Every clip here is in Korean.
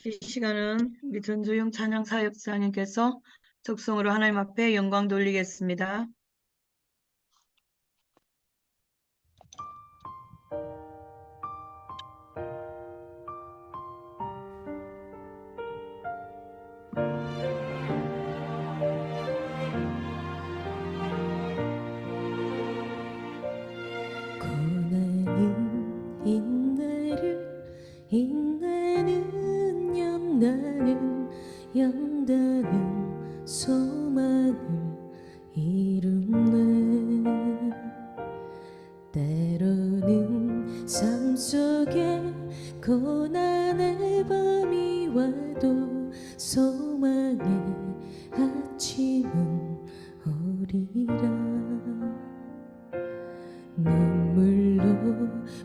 이 시간은 우리 전주용 찬양사역자님께서 적성으로 하나님 앞에 영광 돌리겠습니다. 고난은 인내를 인내는 염나는 염다는 소망을 이루네. 때로는 삶 속에 고난의 밤이 와도 소망의 아침은 오리라. 눈물로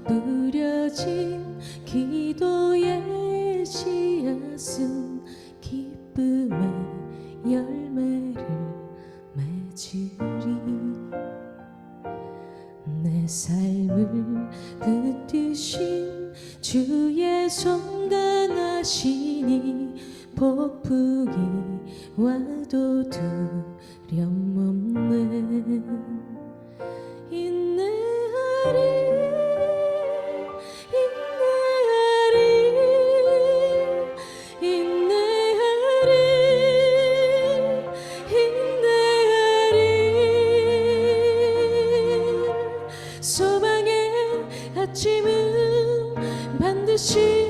뿌려진 기도의 씨앗은 기쁨의 열매를 맺으리. 내 삶을 붙드신 주의 손 강하시니 폭풍이 와도 두려움 없네. 인내하리 인내하리 인내하리 인내하리. 소망의 아침은 반드시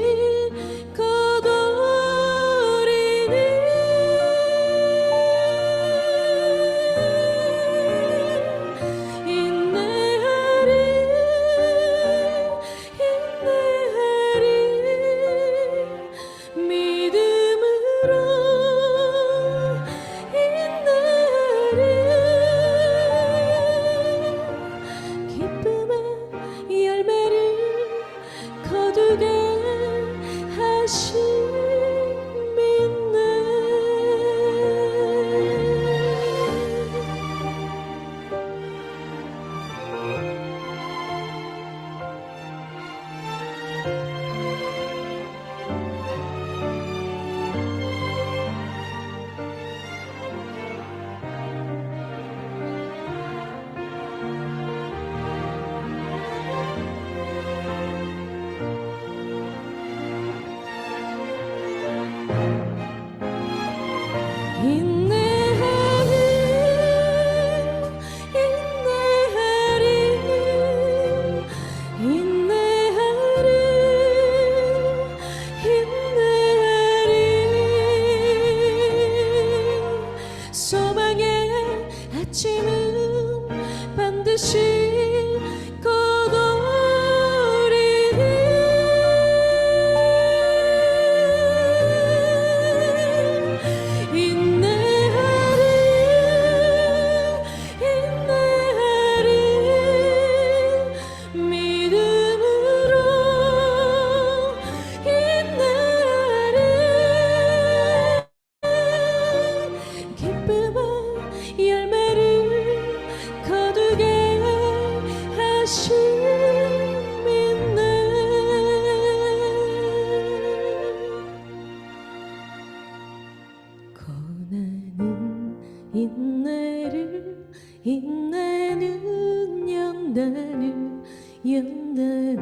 고난은 인내를 인내는 염다는 염다는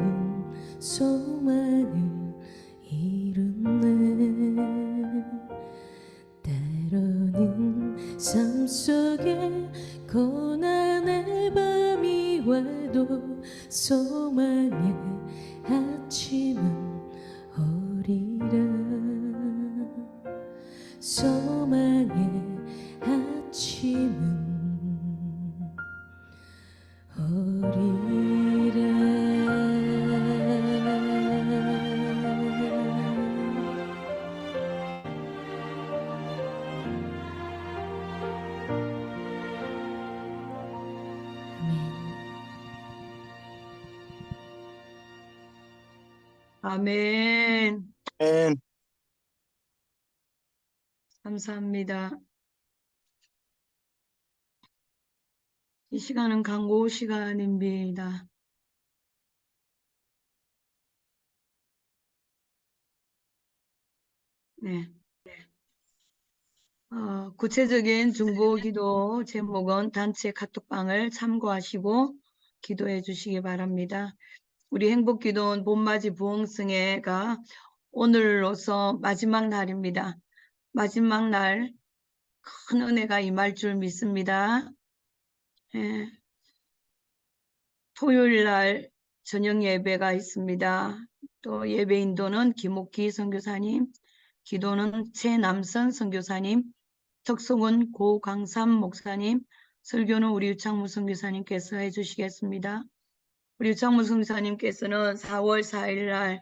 소망을 이루네. 때로는 삶 속에 고난의 밤이 와도 소망의 아침은 오리라. 소망의 아침은 오리라. 아멘. 아멘. 감사합니다. 이 시간은 강고 시간입니다. 네. 구체적인 중보 기도 제목은 단체 카톡방을 참고하시고 기도해 주시기 바랍니다. 우리 행복기도원 봄맞이 부흥승회가 오늘로서 마지막 날입니다. 마지막 날 큰 은혜가 임할 줄 믿습니다. 예, 토요일 날 저녁 예배가 있습니다. 또 예배 인도는 김옥기 선교사님, 기도는 최남선 선교사님, 특송은 고강삼 목사님, 설교는 우리 유창무 선교사님께서 해주시겠습니다. 우리 유창무 선교사님께서는 4월 4일 날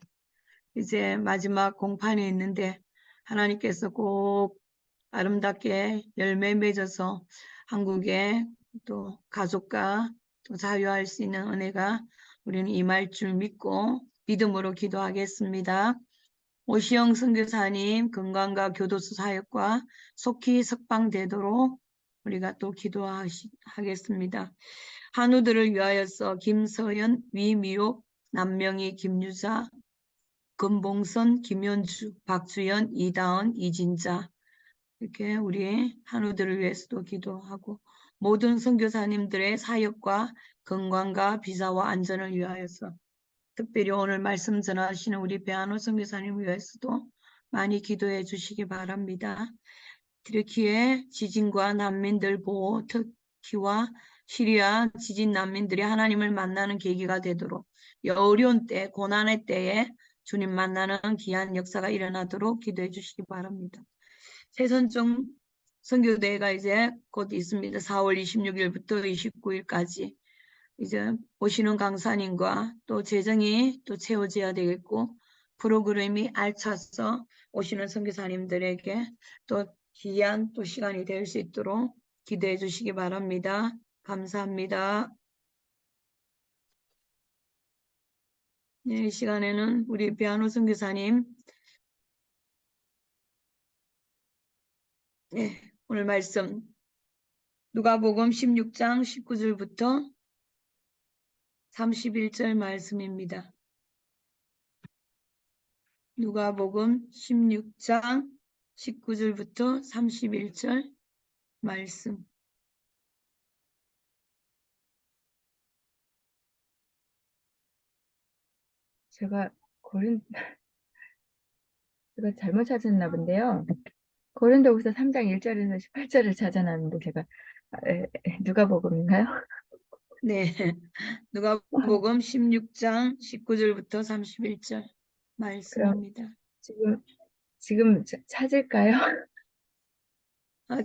이제 마지막 공판에 있는데 하나님께서 꼭 아름답게 열매 맺어서 한국의 또 가족과 또 자유할 수 있는 은혜가 우리는 임할 줄 믿고 믿음으로 기도하겠습니다. 오시영 선교사님 건강과 교도소 사역과 속히 석방되도록 우리가 또 기도하겠습니다. 한우들을 위하여서 김서연, 위미옥, 남명희, 김유자, 금봉선, 김현주, 박주연, 이다은, 이진자 이렇게 우리 한우들을 위해서도 기도하고 모든 선교사님들의 사역과 건강과 비자와 안전을 위하여서 특별히 오늘 말씀 전하시는 우리 배한호 선교사님을 위해서도 많이 기도해 주시기 바랍니다. 트르키의 지진과 난민들 보호, 터키와 시리아 지진 난민들이 하나님을 만나는 계기가 되도록 이 어려운 때, 고난의 때에 주님 만나는 귀한 역사가 일어나도록 기도해 주시기 바랍니다. 새선정 선교대회가 이제 곧 있습니다. 4월 26일부터 29일까지 이제 오시는 강사님과 또 재정이 또 채워져야 되겠고 프로그램이 알차서 오시는 선교사님들에게 또 귀한 또 시간이 될 수 있도록 기도해 주시기 바랍니다. 감사합니다. 네, 이 시간에는 우리 배한호 선교사님 네, 오늘 말씀 누가복음 16장 19절부터 31절 말씀입니다. 누가복음 16장 19절부터 31절 말씀. 제가 잘못 찾았나 본데요. 고린도후서 3장 1절에서 18절을 찾아놨는데 제가 누가복음인가요? 네, 누가복음 16장 19절부터 31절 그럼 말씀입니다. 지금 찾을까요?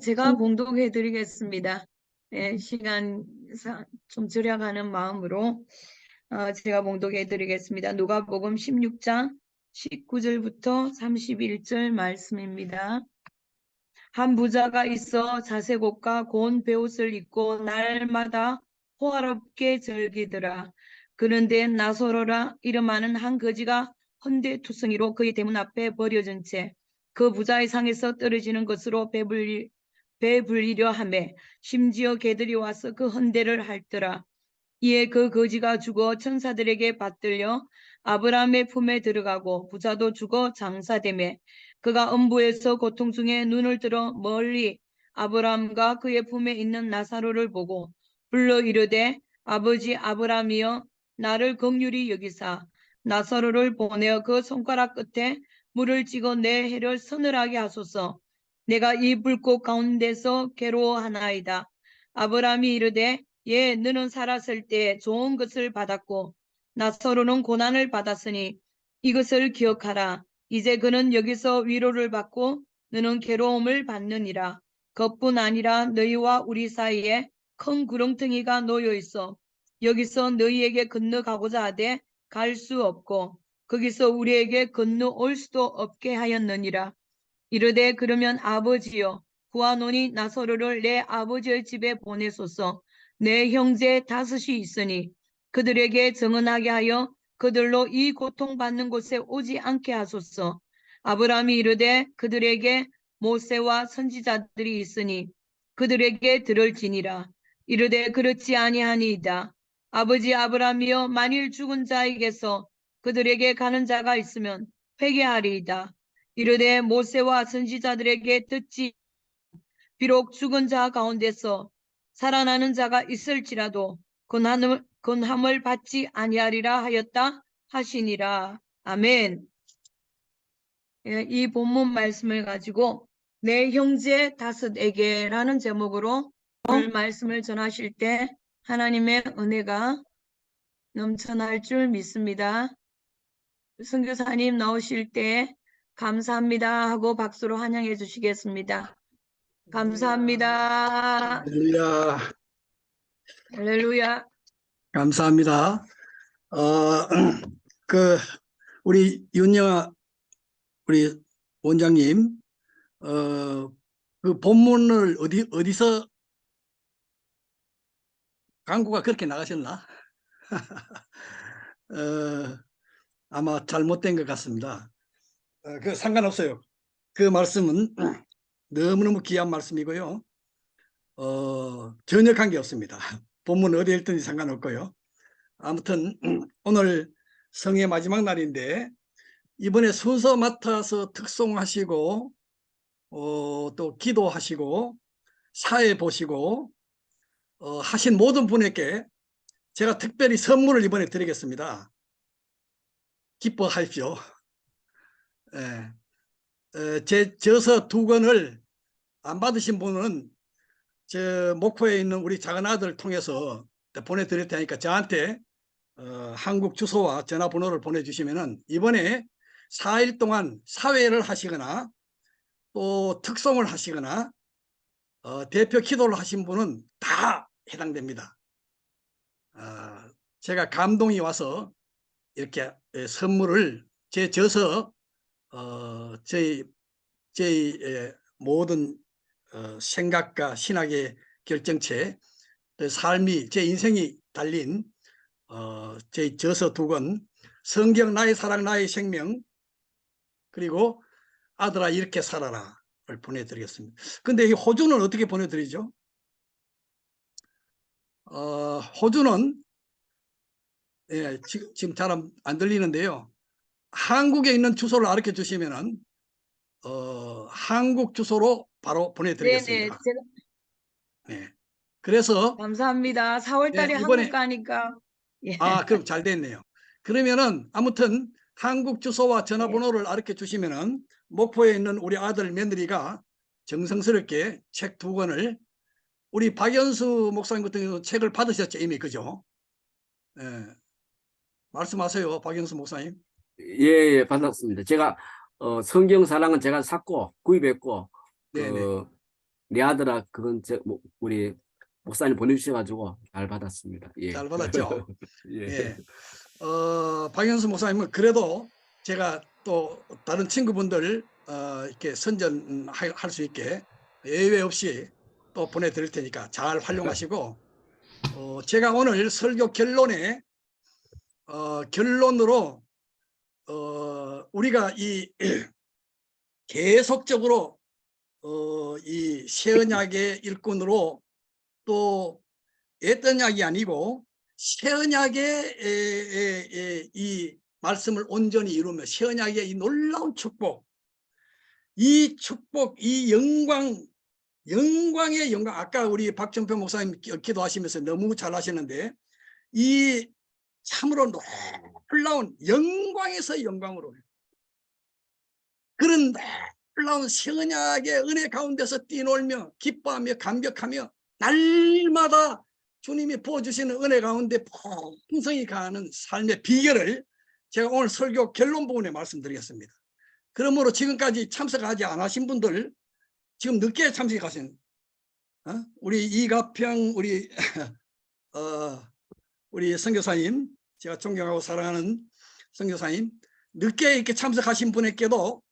제가 봉독해 드리겠습니다. 네, 시간 좀 절약하는 마음으로 제가 봉독해 드리겠습니다. 누가복음 16장 19절부터 31절 말씀입니다. 한 부자가 있어 자색 옷과 고운 베옷을 입고 날마다 호화롭게 즐기더라. 그런데 나소로라 이름하는 한 거지가 헌데투성이로 그의 대문 앞에 버려진 채 그 부자의 상에서 떨어지는 것으로 배불리려 하매 심지어 개들이 와서 그 헌데를 핥더라. 이에 그 거지가 죽어 천사들에게 받들려 아브라함의 품에 들어가고 부자도 죽어 장사되매 그가 음부에서 고통 중에 눈을 들어 멀리 아브라함과 그의 품에 있는 나사로를 보고 불러 이르되 아버지 아브라함이여 나를 긍휼히 여기사 나사로를 보내어 그 손가락 끝에 물을 찍어 내 해를 서늘하게 하소서. 내가 이 불꽃 가운데서 괴로워하나이다. 아브라함이 이르되 예, 너는 살았을 때 좋은 것을 받았고 나사로는 고난을 받았으니 이것을 기억하라. 이제 그는 여기서 위로를 받고 너는 괴로움을 받느니라. 그뿐 아니라 너희와 우리 사이에 큰 구렁텅이가 놓여 있어 여기서 너희에게 건너가고자 하되 갈 수 없고 거기서 우리에게 건너올 수도 없게 하였느니라. 이르되 그러면 아버지여 구하노니 나사로를 내 아버지의 집에 보내소서. 내 형제 5이 있으니 그들에게 정언하게 하여 그들로 이 고통받는 곳에 오지 않게 하소서. 아브라함이 이르되 그들에게 모세와 선지자들이 있으니 그들에게 들을지니라. 이르되 그렇지 아니하니이다. 아버지 아브라함이여 만일 죽은 자에게서 그들에게 가는 자가 있으면 회개하리이다. 이르되 모세와 선지자들에게 듣지 비록 죽은 자 가운데서 살아나는 자가 있을지라도 권함을 받지 아니하리라 하였다 하시니라. 아멘. 예, 이 본문 말씀을 가지고 내 형제 다섯에게라는 제목으로 오늘 말씀을 전하실 때 하나님의 은혜가 넘쳐날 줄 믿습니다. 선교사님 나오실 때 감사합니다 하고 박수로 환영해 주시겠습니다. 감사합니다. 할렐루야. 할렐루야. 감사합니다. 우리 윤영아 우리 원장님, 그 본문을 어디서 광고가 그렇게 나가셨나? 아마 잘못된 것 같습니다. 그 상관없어요. 그 말씀은 너무너무 귀한 말씀이고요. 전혀 관계없습니다. 본문 어디에 있든지 상관없고요. 아무튼 오늘 성의 마지막 날인데 이번에 순서 맡아서 특송하시고 또 기도하시고 사회 보시고 하신 모든 분에게 제가 특별히 선물을 이번에 드리겠습니다. 기뻐하십시오. 제 저서 2권을 안 받으신 분은 저 목포에 있는 우리 작은 아들 통해서 보내드릴 테니까 저한테 한국 주소와 전화번호를 보내주시면은 이번에 4일 동안 사회를 하시거나 또 특송을 하시거나 대표 기도를 하신 분은 다 해당됩니다. 제가 감동이 와서 이렇게 선물을 제 저서 저희 모든 생각과 신학의 결정체, 삶이 제 인생이 달린 제 저서 2권 성경 나의 사랑 나의 생명 그리고 아들아 이렇게 살아라를 보내드리겠습니다. 근데 이 호주는 어떻게 보내드리죠? 호주는 지금 잘 안 들리는데요. 한국에 있는 주소를 알려 주시면은 한국 주소로 바로 보내드리겠습니다. 네. 그래서 감사합니다. 4월 달에 이번에 한국 가니까. 예. 그럼 잘 됐네요. 그러면은 아무튼 한국 주소와 전화번호를 알려 주시면은 목포에 있는 우리 아들 며느리가 정성스럽게 책 2권을 우리 박연수 목사님 같은 경우 책을 받으셨죠 이미 그죠? 말씀하세요 박연수 목사님. 예, 받았습니다. 제가 성경 사랑은 제가 샀고 구입했고 내 아들아 그건 우리 목사님 보내주셔가지고 잘 받았습니다. 예. 잘 받았죠. 예. 박연수 목사님은 그래도 제가 또 다른 친구분들 이렇게 선전할 수 있게 예외 없이 또 보내드릴 테니까 잘 활용하시고 제가 오늘 설교 결론에 결론으로 우리가 이 계속적으로 이 새언약의 일꾼으로 또 옛언약이 아니고 새언약의 이 말씀을 온전히 이루며 새언약의 이 놀라운 축복, 이 축복, 이 영광의 영광. 아까 우리 박정표 목사님 기도하시면서 너무 잘 하시는데 이 참으로 놀라운 영광에서 영광으로 그런 놀라운 새언약의 은혜 가운데서 뛰놀며 기뻐하며 감격하며 날마다 주님이 부어주시는 은혜 가운데 풍성히 가는 삶의 비결을 제가 오늘 설교 결론 부분에 말씀드리겠습니다. 그러므로 지금까지 참석하지 않으신 분들 지금 늦게 참석하신 우리 이가평 우리 선교사님, 제가 존경하고 사랑하는 선교사님, 늦게 이렇게 참석하신 분에게도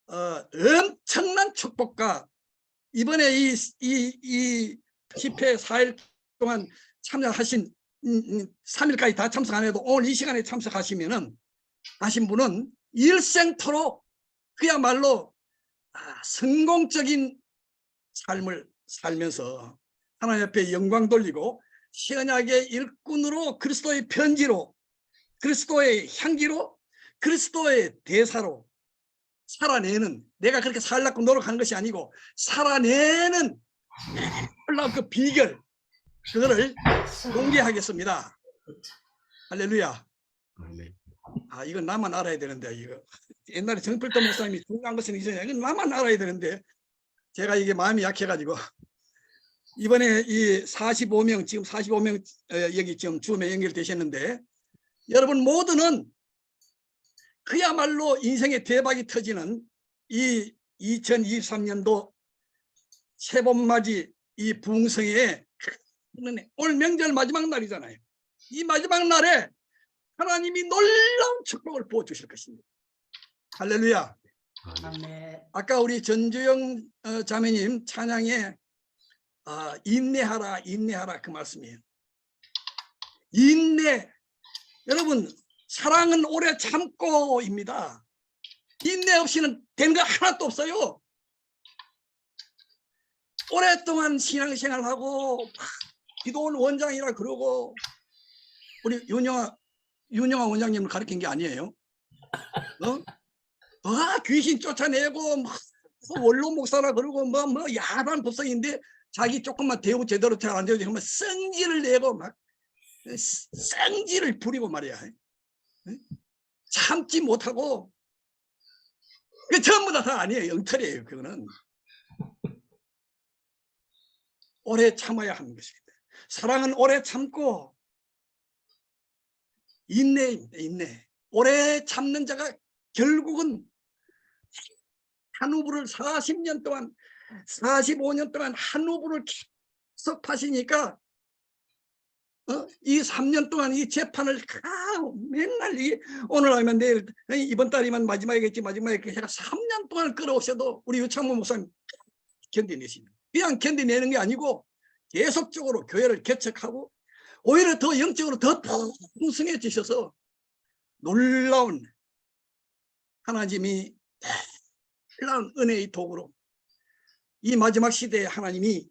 엄청난 축복과 이번에 이 집회 4일 동안 참여하신 3일까지 다 참석 안 해도 오늘 이 시간에 참석하시면은 하신 분은 일생토록 그야말로 성공적인 삶을 살면서 하나님 앞에 영광 돌리고 새언약의 일꾼으로 그리스도의 편지로 그리스도의 향기로 그리스도의 대사로 살아내는, 내가 그렇게 살려고 노력하는 것이 아니고 살아내는 놀라운 그 비결, 그거를 공개하겠습니다. 할렐루야. 아멘. 아, 이건 나만 알아야 되는데, 이거 옛날에 정필도 목사님이 중요한 것은 이제 이건 나만 알아야 되는데 제가 이게 마음이 약해가지고 이번에 이 45명, 지금 45명 여기 지금 줌에 연결되셨는데, 여러분 모두는 그야말로 인생의 대박이 터지는 이 2023년도 새봄맞이 이 부흥성에 오늘 명절 마지막 날이잖아요. 이 마지막 날에 하나님이 놀라운 축복을 부어주실 것입니다. 할렐루야. 아멘. 아까 우리 전주영 자매님 찬양에 인내하라 인내하라 그 말씀이에요. 인내. 여러분 사랑은 오래 참고입니다. 인내 없이는 된 거 하나도 없어요. 오랫동안 신앙생활하고 기도원 원장이라 그러고 우리 윤영아 원장님을 가르친 게 아니에요. 귀신 쫓아내고 막 원로 목사라 그러고 뭐 야단 법석인데 자기 조금만 대우 제대로 잘 안 되고 정말 성질을 내고 막 성질을 부리고 말이야. 참지 못하고 그 전부 다 아니에요. 엉터리예요. 그거는 오래 참아야 하는 것입니다. 사랑은 오래 참고 인내입니다. 인내. 오래 참는 자가 결국은 한 후부를 40년 동안 45년 동안 한 후부를 계속 파시니까 이 3년 동안 이 재판을 맨날 오늘 하면 내일 이번 달이면 마지막이겠지 마지막에 제가 3년 동안 끌어오셔도 우리 유창모 목사님 견디내십니다. 그냥 견디내는 게 아니고 계속적으로 교회를 개척하고 오히려 더 영적으로 더 풍성해지셔서 놀라운 하나님이 놀라운 은혜의 도구로 이 마지막 시대에 하나님이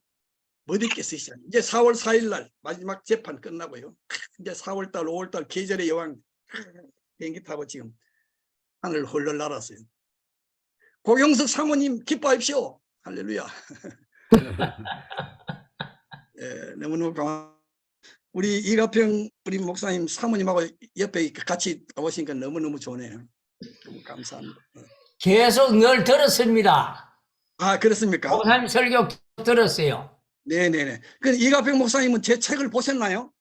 멋있게 쓰시잖아요. 이제 4월 4일 날 마지막 재판 끝나고요. 이제 4월 달 5월 달 계절의 여왕 비행기 타고 지금 하늘 헐렁 날았어요. 고경석 사모님 기뻐하십시오. 할렐루야. 너무너무 고마워. 우리 이가평 우리 목사님 사모님하고 옆에 같이 오시니까 너무너무 좋네요. 너무 감사합니다. 계속 늘 들었습니다. 아, 그렇습니까? 목사님 설교 들었어요. 네네네. 그 이가평 목사님은 제 책을 보셨나요?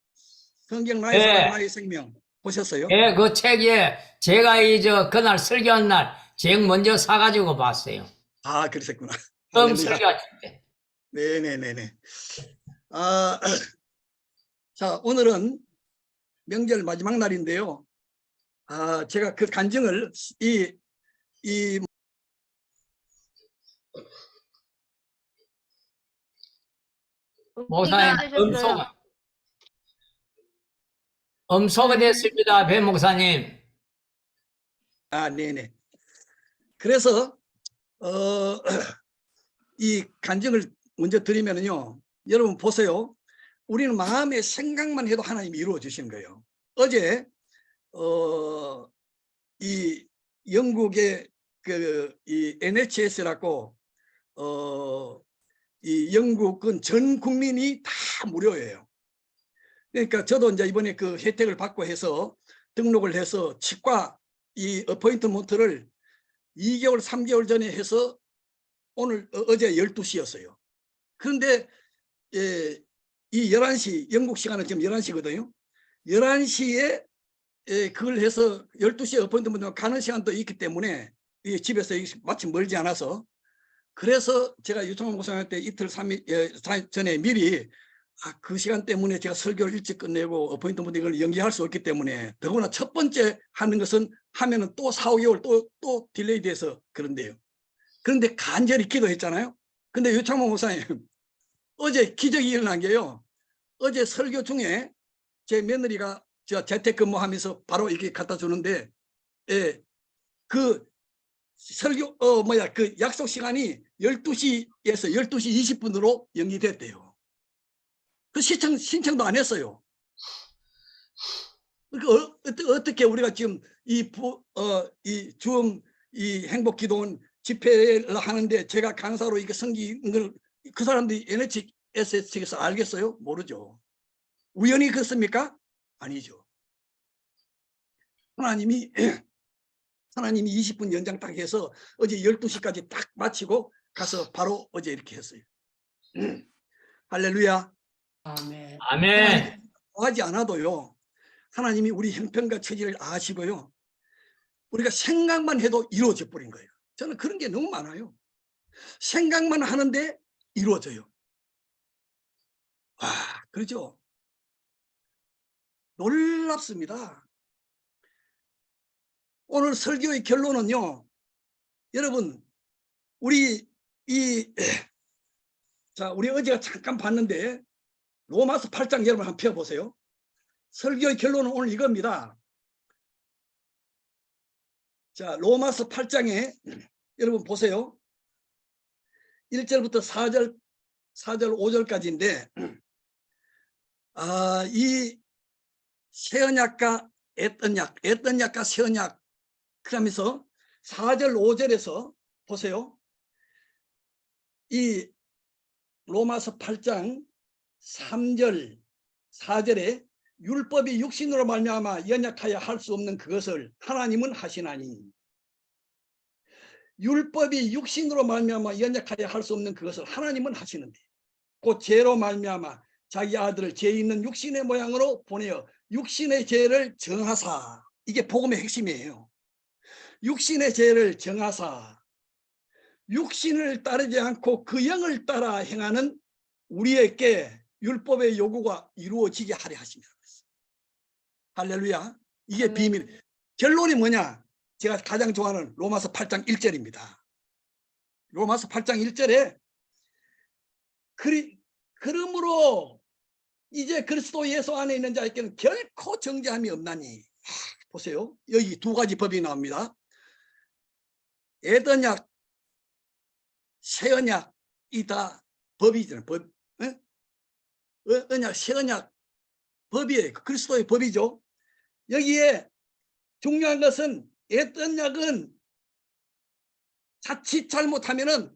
성경 나의 네. 사랑 나의 생명 보셨어요? 예, 그 책에 제가 그날 설교한 날 제일 먼저 사가지고 봤어요. 아, 그러셨구나. 처음 할렐루야. 설교할 때. 네네네네. 자, 오늘은 명절 마지막 날인데요. 제가 그 간증을 목사님 음소거 됐습니다. 배 목사님. 네네. 그래서 이 간증을 먼저 드리면요, 여러분 보세요. 우리는 마음의 생각만 해도 하나님이 이루어 주시는 거예요. 어제 이 영국의 이 NHS라고 이 영국은 전 국민이 다 무료예요. 그러니까 저도 이제 이번에 그 혜택을 받고 해서 등록을 해서 치과 이 어포인트먼트를 2개월 3개월 전에 해서 오늘 어제 12시였어요. 그런데 이 11시 영국 시간은 지금 11시거든요. 11시에 그걸 해서 12시에 어포인트먼트 가는 시간도 있기 때문에 집에서 마침 멀지 않아서, 그래서 제가 유창모 목사님한테 이틀 3일 전에 미리 그 시간 때문에 제가 설교를 일찍 끝내고 어포인트먼트 이걸 연기할 수 없기 때문에, 더구나 첫 번째 하는 것은 하면은 또 4, 5개월 또 딜레이 돼서 그런데요. 그런데 간절히 기도했잖아요. 근데 유창모 목사님 어제 기적이 일어난 게요. 어제 설교 중에 제 며느리가 저 재택근무하면서 바로 이렇게 갖다 주는데, 그 설교 그 약속 시간이 12시에서 12시 20분으로 연기됐대요. 그 신청도 안 했어요. 그러니까 어떻게 우리가 지금 이 줌 이 행복기도원 집회를 하는데 제가 강사로 이게 섬기는 걸 그 사람들이 NHS 측에서 알겠어요? 모르죠. 우연히 그렇습니까? 아니죠. 하나님이 20분 연장 딱 해서 어제 12시까지 딱 마치고 가서 바로 어제 이렇게 했어요. 할렐루야. 아멘. 하지 않아도요. 하나님이 우리 형편과 처지를 아시고요. 우리가 생각만 해도 이루어져 버린 거예요. 저는 그런 게 너무 많아요. 생각만 하는데 이루어져요. 그렇죠. 놀랍습니다. 오늘 설교의 결론은요. 여러분, 우리 우리 어제가 잠깐 봤는데 로마서 8장 여러분 한번 펴보세요. 설교의 결론은 오늘 이겁니다. 자, 로마서 8장에 여러분 보세요. 1절부터 4절 5절까지인데 이 새언약과 앳언약과 새언약 그러면서 4절 5절에서 보세요. 이 로마서 8장 3절 4절에 율법이 육신으로 말미암아 연약하여 할 수 없는 그것을 하나님은 하시나니 율법이 육신으로 말미암아 연약하여 할 수 없는 그것을 하나님은 하시는데 곧 죄로 말미암아 자기 아들을 죄 있는 육신의 모양으로 보내어 육신의 죄를 정하사 이게 복음의 핵심이에요. 육신의 죄를 정하사 육신을 따르지 않고 그 영을 따라 행하는 우리에게 율법의 요구가 이루어지게 하려 하십니다. 할렐루야. 이게 아멘. 비밀. 결론이 뭐냐? 제가 가장 좋아하는 로마서 8장 1절입니다. 로마서 8장 1절에 그러므로 이제 그리스도 예수 안에 있는 자에게는 결코 정죄함이 없나니 보세요. 여기 두 가지 법이 나옵니다. 앳언약, 새언약이 다 법이잖아요. 법. 언약, 새언약 법이에요. 그리스도의 법이죠. 여기에 중요한 것은 앳언약은 자칫 잘못하면은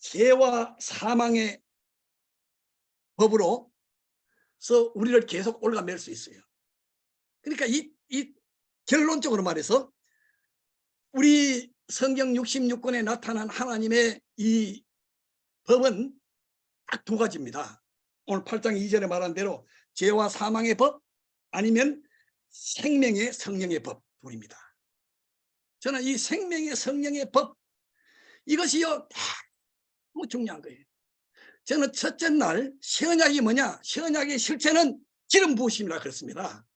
죄와 사망의 법으로서 우리를 계속 올라맬 수 있어요. 그러니까 이 결론적으로 말해서 우리 성경 66권에 나타난 하나님의 이 법은 딱 두 가지입니다. 오늘 8장 2절에 말한 대로 죄와 사망의 법 아니면 생명의 성령의 법 둘입니다. 저는 이 생명의 성령의 법 이것이요 너무 중요한 거예요. 저는 첫째 날 새언약이 뭐냐? 새언약의 실체는 기름 부으심이라 그랬습니다.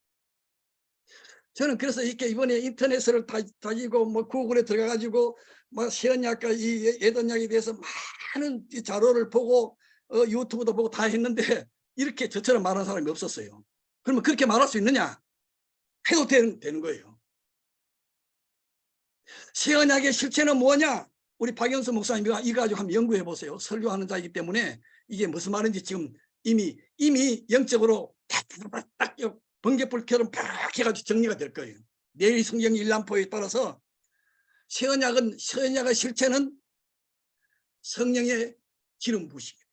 저는 그래서 이렇게 이번에 인터넷을 다지고 뭐 구글에 들어가 가지고 뭐 새언약과 이 앳언약에 대해서 많은 자료를 보고 유튜브도 보고 다 했는데 이렇게 저처럼 말하는 사람이 없었어요. 그러면 그렇게 말할 수 있느냐? 해도 되는 거예요. 새언약의 실체는 뭐냐? 우리 박영수 목사님이 이거 가지고 한번 연구해 보세요. 설교하는 자이기 때문에 이게 무슨 말인지 지금 이미 영적으로 딱 번개불처럼 팍 해가지고 정리가 될 거예요. 내일 성경 일람포에 따라서 새언약의 실체는 성령의 기름 부으심이에요.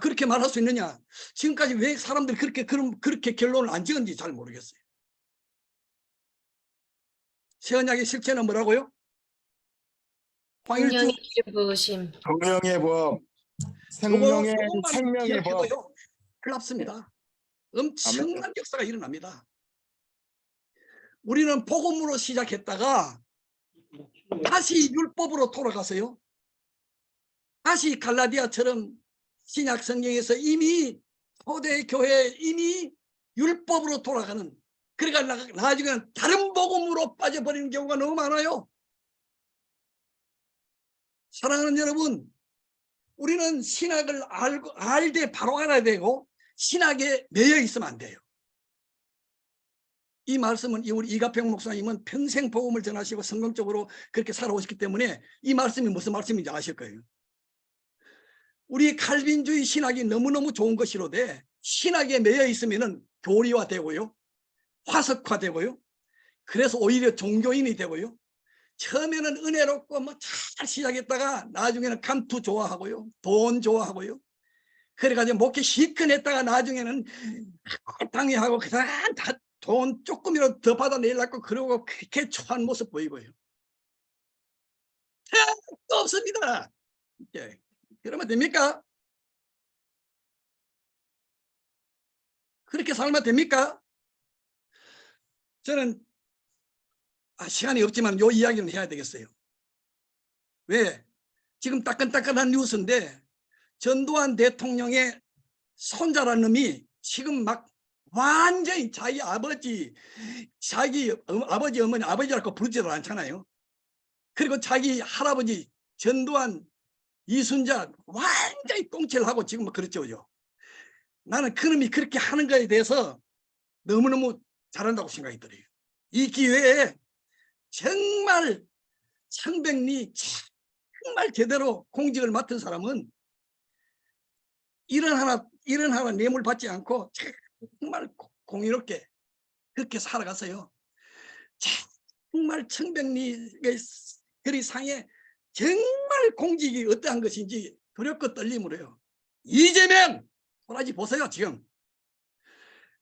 그렇게 말할 수 있느냐? 지금까지 왜 사람들이 그렇게 결론을 안 지었는지 잘 모르겠어요. 새언약의 실체는 뭐라고요? 성령의 기름 부으심. 성령의 법, 생명의 요것만 생명의 법. 기억해도요, 놀랍습니다. 엄청난 역사가 일어납니다. 우리는 복음으로 시작했다가 다시 율법으로 돌아가서요. 다시 갈라디아처럼 신약 성경에서 이미 초대교회 이미 율법으로 돌아가는 그러니까 나중에는 다른 복음으로 빠져버리는 경우가 너무 많아요. 사랑하는 여러분, 우리는 신학을 알되 바로 알아야 되고 신학에 매여 있으면 안 돼요. 이 말씀은 우리 이가평 목사님은 평생 복음을 전하시고 성공적으로 그렇게 살아오셨기 때문에 이 말씀이 무슨 말씀인지 아실 거예요. 우리 칼빈주의 신학이 너무너무 좋은 것이로되 신학에 매여 있으면은 교리화되고요, 화석화되고요, 그래서 오히려 종교인이 되고요. 처음에는 은혜롭고 뭐 잘 시작했다가 나중에는 감투 좋아하고요. 돈 좋아하고요. 그래가지고 목회 실컷 했다가 나중에는 당해하고 그냥 다 돈 조금이라도 더 받아내려고 그러고 그렇게 초한 모습 보이고요. 또 없습니다. 예. 그러면 됩니까? 그렇게 살면 됩니까? 저는 시간이 없지만 요 이야기는 해야 되겠어요. 왜? 지금 따끈따끈한 뉴스인데 전두환 대통령의 손자라는 놈이 지금 막 완전히 자기 아버지, 아버지, 어머니, 아버지라고 부르지도 않잖아요. 그리고 자기 할아버지 전두환, 이순자 완전히 똥치를 하고 지금 막 그렇죠. 나는 그놈이 그렇게 하는 거에 대해서 너무너무 잘한다고 생각이 들어요. 이 기회에 정말 청백리 정말 제대로 공직을 맡은 사람은 이런 하나 뇌물 받지 않고 정말 공의롭게 그렇게 살아갔어요. 정말 청백리의 거리상에 정말 공직이 어떠한 것인지 두렵고 떨림으로요. 이재명 도라지 보세요. 지금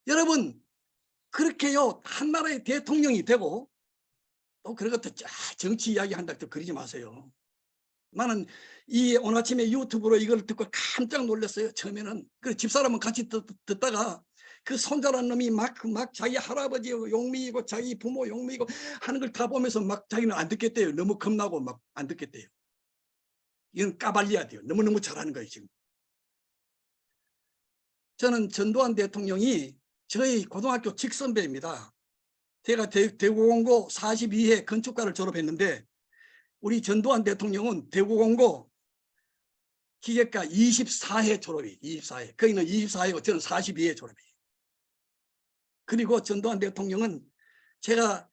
여러분 그렇게요 한 나라의 대통령이 되고 또 그런 것도 정치 이야기 한다고 그러지 마세요. 나는 오늘 아침에 유튜브로 이걸 듣고 깜짝 놀랐어요. 처음에는 그 집사람은 같이 듣다가 그 손자라는 놈이 막 자기 할아버지 용미이고 자기 부모 용미이고 하는 걸 다 보면서 막 자기는 안 듣겠대요. 너무 겁나고 막 안 듣겠대요. 이건 까발려야 돼요. 너무너무 잘하는 거예요. 지금 저는 전두환 대통령이 저희 고등학교 직선배입니다. 제가 대구공고 42회 건축과를 졸업했는데 우리 전두환 대통령은 대구공고 기계과 24회 졸업이 24회. 거기는 24회고 저는 42회 졸업이에요. 그리고 전두환 대통령은 제가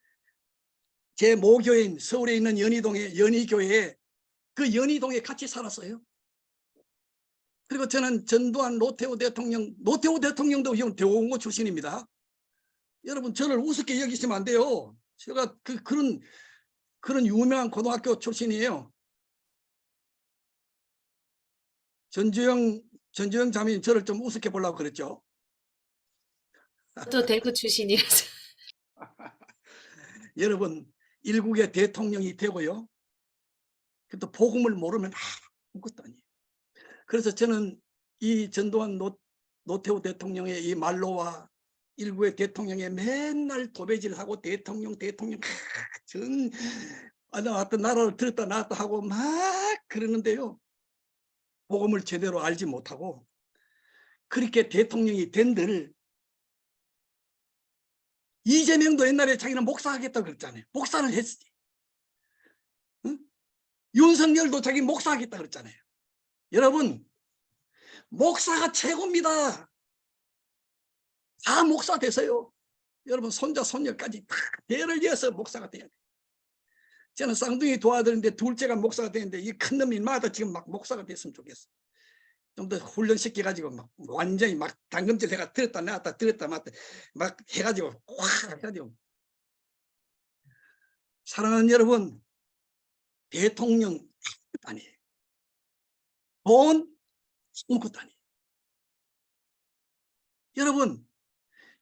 제 모교인 서울에 있는 연희동의 연희교회에 그 연희동에 같이 살았어요. 그리고 저는 전두환 노태우 대통령도 대구공고 출신입니다. 여러분 저를 우습게 여기시면 안 돼요. 제가 그런 유명한 고등학교 출신이에요. 전주영 자매님 저를 좀 우습게 보려고 그랬죠. 또 대구 출신이라서. 여러분 일국의 대통령이 되고요. 또 복음을 모르면 아무것도 아니에요. 그래서 저는 이 전두환 노태우 대통령의 이 말로와 일국의 대통령의 맨날 도배질하고 대통령 어떤 나라를 들었다 놨다 하고 막 그러는데요. 복음을 제대로 알지 못하고 그렇게 대통령이 된들 이재명도 옛날에 자기는 목사하겠다고 그랬잖아요. 목사를 했지. 응? 윤석열도 자기 목사하겠다고 그랬잖아요. 여러분 목사가 최고입니다. 다 목사 되세요. 여러분 손자 손녀까지 다 대를 이어서 목사가 돼야 돼요. 저는 쌍둥이 도와드리는데 둘째가 목사가 되는데 이 큰 놈이 마다 지금 막 목사가 됐으면 좋겠어. 좀 더 훈련시켜가지고 막 완전히 막 당금질 해가 들었다 놨다 들었다 놨다 막 해가지고 확 해가지고. 사랑하는 여러분 대통령 아니에요. 돈 아무것도 아니에요. 여러분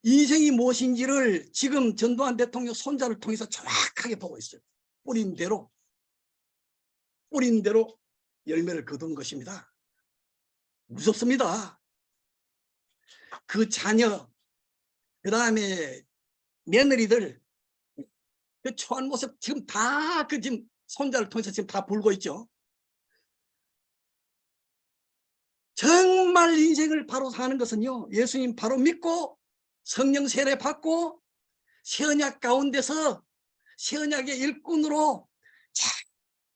인생이 무엇인지를 지금 전두환 대통령 손자를 통해서 정확하게 보고 있어요. 뿌린 대로 열매를 거둔 것입니다. 무섭습니다. 그 자녀 그 다음에 며느리들 그 초한 모습 지금 다 지금 손자를 통해서 지금 다 불고 있죠. 정말 인생을 바로 사는 것은요 예수님 바로 믿고 성령 세례 받고 새언약 가운데서 새언약의 일꾼으로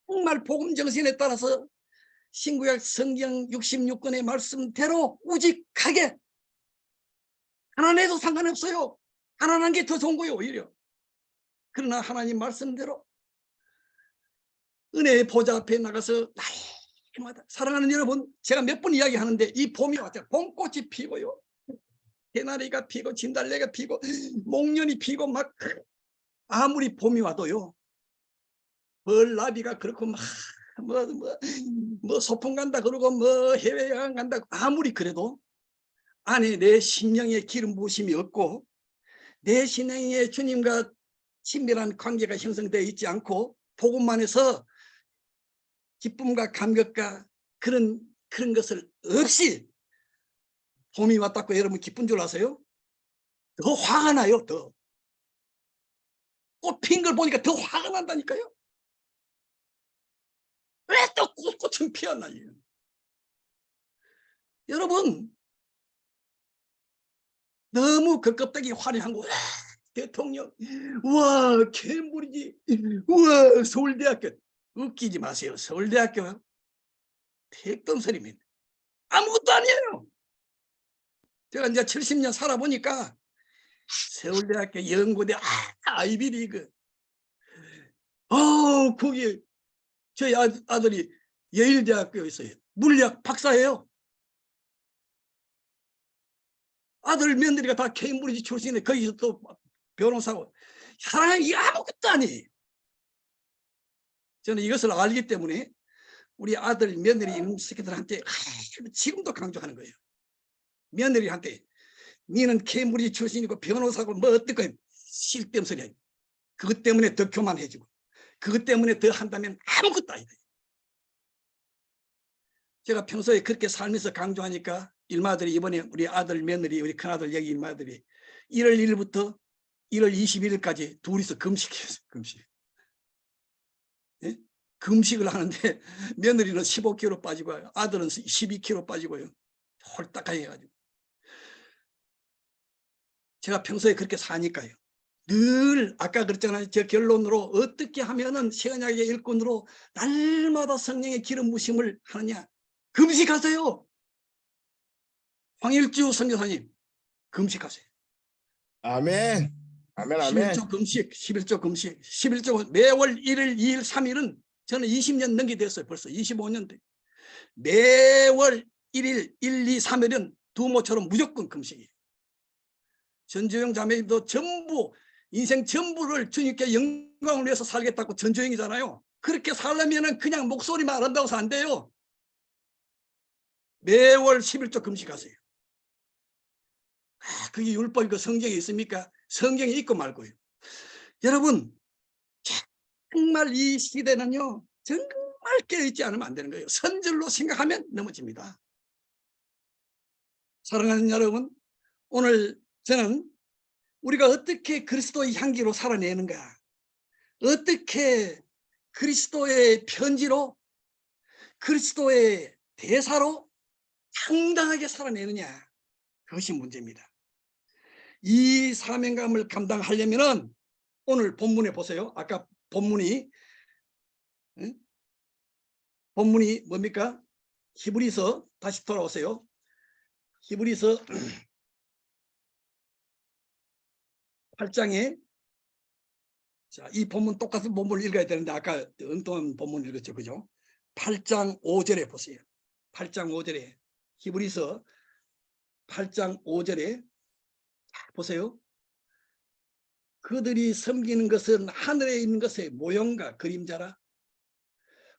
정말 복음 정신에 따라서 신구약 성경 66권의 말씀대로 우직하게 가난해도 상관없어요. 가난한 게 더 좋은 거예요 오히려. 그러나 하나님 말씀대로 은혜의 보좌 앞에 나가서 날마다 사랑하는 여러분 제가 몇 번 이야기하는데 이 봄이 왔죠. 봄꽃이 피고요. 개나리가 피고 진달래가 피고 목련이 피고 막 아무리 봄이 와도요. 벌나비가 그렇고 뭐 소풍 간다 그러고 뭐 해외여행 간다 아무리 그래도 안에 내 심령에 기름 부으심이 없고 내 신앙에 주님과 친밀한 관계가 형성되어 있지 않고 복음만 해서 기쁨과 감격과 그런 것을 없이 봄이 왔다고 여러분 기쁜 줄 아세요? 더 화가 나요. 더 꽃 핀 걸 보니까 더 화가 난다니까요. 왜 또 꽃은 피었나? 여러분 너무 그 껍데기 화려한 거 대통령 우와 케임브리지 우와 서울대학교 웃기지 마세요. 서울대학교 택돈설입니다. 아무것도 아니에요. 제가 이제 70년 살아보니까 서울대학교 연고대 아이비리그 거기 저희 아들이 예일대학교에 있어요. 물리학 박사예요. 아들 며느리가 다 케임브리지 출신에 거기서 또 변호사고 사람이 아무것도 아니에요. 저는 이것을 알기 때문에 우리 아들 며느리 이놈 새끼들한테 지금도 강조하는 거예요. 며느리한테 니는 케임브리지 출신이고 변호사고 뭐 어떨까 쓸데없는 소리야. 그것 때문에 더 교만해지고 그것 때문에 더 한다면 아무것도 아니다. 제가 평소에 그렇게 살면서 강조하니까 일마들이 이번에 우리 아들 며느리 우리 큰아들 여기 일마들이 1월 1일부터 1월 21일까지 둘이서 금식했어요. 금식. 예? 금식을 하는데 며느리는 15kg 빠지고 아들은 12kg 빠지고요. 홀딱하게 해가지고. 제가 평소에 그렇게 사니까요. 늘 아까 그랬잖아요. 저 결론으로 어떻게 하면은 세언약의 일꾼으로 날마다 성령의 기름 부심을 하느냐. 금식하세요. 황일주 선교사님 금식하세요. 아멘. 아멘. 아멘. 11조 금식, 11조 금식, 11조 매월 1일, 2일, 3일은 저는 20년 넘게 됐어요. 벌써 25년 돼. 매월 1일, 1, 2, 3일은 두모처럼 무조건 금식이에요. 전주영 자매님도 전부 인생 전부를 주님께 영광을 위해서 살겠다고 전주영이잖아요. 그렇게 살려면 그냥 목소리만 아름다워서 안 돼요. 매월 11조 금식하세요. 그게 율법이고 성경에 있습니까? 성경에 있고 말고요. 여러분 정말 이 시대는요. 정말 깨어있지 않으면 안 되는 거예요. 선절로 생각하면 넘어집니다. 사랑하는 여러분, 오늘 저는 우리가 어떻게 그리스도의 향기로 살아내는가, 어떻게 그리스도의 편지로 그리스도의 대사로 당당하게 살아내느냐, 그것이 문제입니다. 이 사명감을 감당하려면은 오늘 본문에 보세요. 아까 본문이 뭡니까? 히브리서 다시 돌아오세요. 히브리서 8장에 자, 이 본문 똑같은 본문을 읽어야 되는데 아까 엉뚱한 본문 읽었죠. 그죠? 8장 5절에 보세요. 8장 5절에 히브리서 8장 5절에 보세요. 그들이 섬기는 것은 하늘에 있는 것의 모형과 그림자라.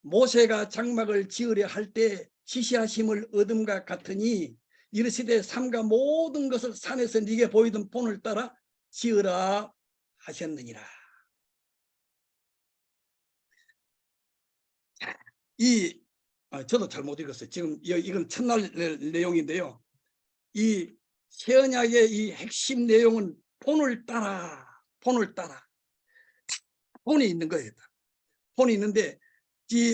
모세가 장막을 지으려 할 때 지시하심을 얻음과 같으니 이르시되 삼가 모든 것을 산에서 네게 보이던 본을 따라 지으라 하셨느니라. 저도 잘못 읽었어요. 지금 이건 첫날 내용인데요. 이 새언약의 이 핵심 내용은 본을 따라 본이 있는 거예요. 본이 있는데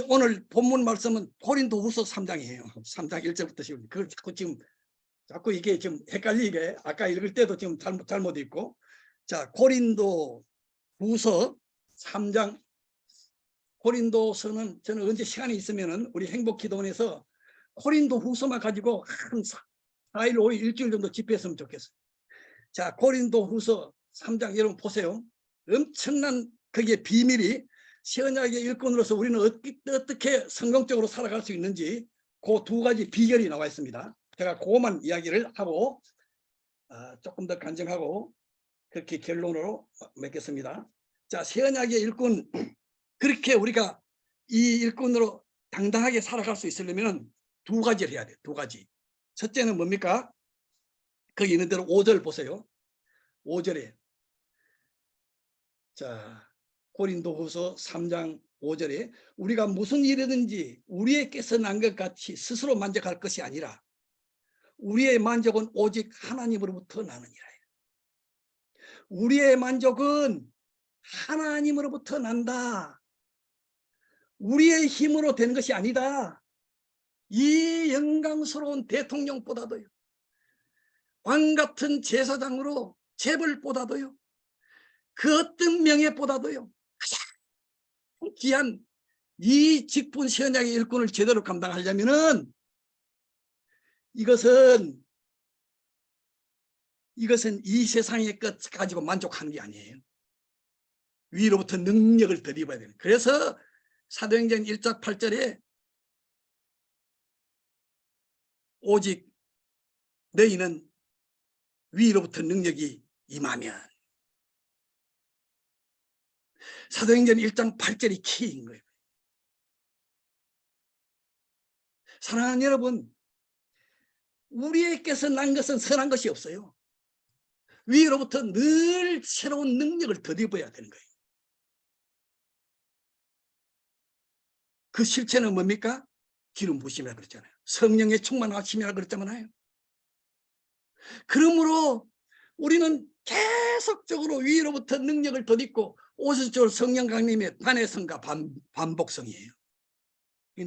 오늘 본문 말씀은 고린도후서 3장이에요. 3장 1절부터 10절. 그걸 자꾸 이게 좀 헷갈리게 아까 읽을 때도 지금 잘못 읽고 자 고린도후서 3장 고린도서는 저는 언제 시간이 있으면은 우리 행복기도원에서 고린도후서만 가지고 한 4일 5일 일주일 정도 집회했으면 좋겠어요. 자 고린도후서 3장 여러분 보세요. 엄청난 그게 비밀이 새언약의 일꾼으로서 우리는 어떻게 성공적으로 살아갈 수 있는지 그 두 가지 비결이 나와 있습니다. 제가 그것만 이야기를 하고 조금 더 간증하고 그렇게 결론으로 맺겠습니다. 자, 새 언약의 일꾼, 그렇게 우리가 이 일꾼으로 당당하게 살아갈 수 있으려면 두 가지를 해야 돼요. 두 가지. 첫째는 뭡니까? 거기 있는 대로 5절 보세요. 5절에 자, 고린도후서 3장 5절에 우리가 무슨 일이든지 우리에게서 난 것 같이 스스로 만족할 것이 아니라 우리의 만족은 오직 하나님으로부터 나느니라. 우리의 만족은 하나님으로부터 난다. 우리의 힘으로 되는 것이 아니다. 이 영광스러운 대통령보다도요, 왕 같은 제사장으로 재벌보다도요, 그 어떤 명예보다도요, 가장 귀한 이 직분 새 언약의 일꾼을 제대로 감당하려면은 이것은 이 세상의 것 가지고 만족하는 게 아니에요. 위로부터 능력을 덧입어야 되는. 그래서 사도행전 1장 8절에 오직 너희는 위로부터 능력이 임하면, 사도행전 1장 8절이 키인 거예요. 사랑하는 여러분, 우리에게서 난 것은 선한 것이 없어요. 위로부터 늘 새로운 능력을 덧입어야 되는 거예요. 그 실체는 뭡니까? 기름 부심이라 그랬잖아요. 성령의 충만하심이라 그랬잖아요. 그러므로 우리는 계속적으로 위로부터 능력을 덧입고 오순절 성령 강림의 단회성과 반복성이에요.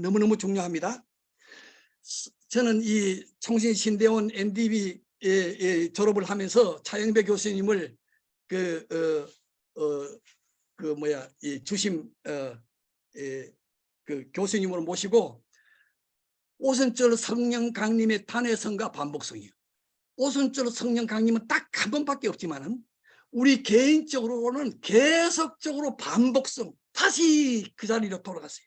너무너무 중요합니다. 저는 이 청신신대원 NDB에 졸업을 하면서 차영배 교수님을 이 주심 그 교수님으로 모시고 오순절 성령 강림의 단회성과 반복성이에요. 오순절 성령 강림은 딱 한 번밖에 없지만은 우리 개인적으로는 계속적으로 반복성, 다시 그 자리로 돌아갔어요.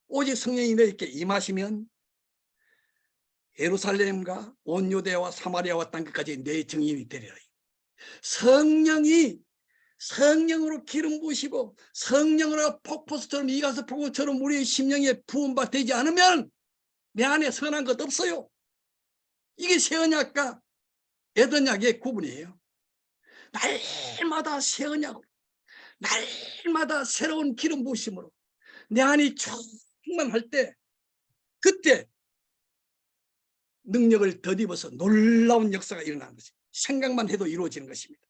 오직 성령이 너희에게 임하시면 예루살렘과 온 유대와 사마리아와 땅끝까지 내 증인이 되리라. 성령으로 기름 부으시고 성령으로 폭포수처럼 이가서 폭포처럼 우리의 심령에 부음바 되지 않으면 내 안에 선한 것 없어요. 이게 새 언약과 옛 언약의 구분이에요. 날마다 새 언약으로, 날마다 새로운 기름 부으심으로 내 안이 충만할 때, 그때 능력을 덧입어서 놀라운 역사가 일어나는 것입니다. 생각만 해도 이루어지는 것입니다.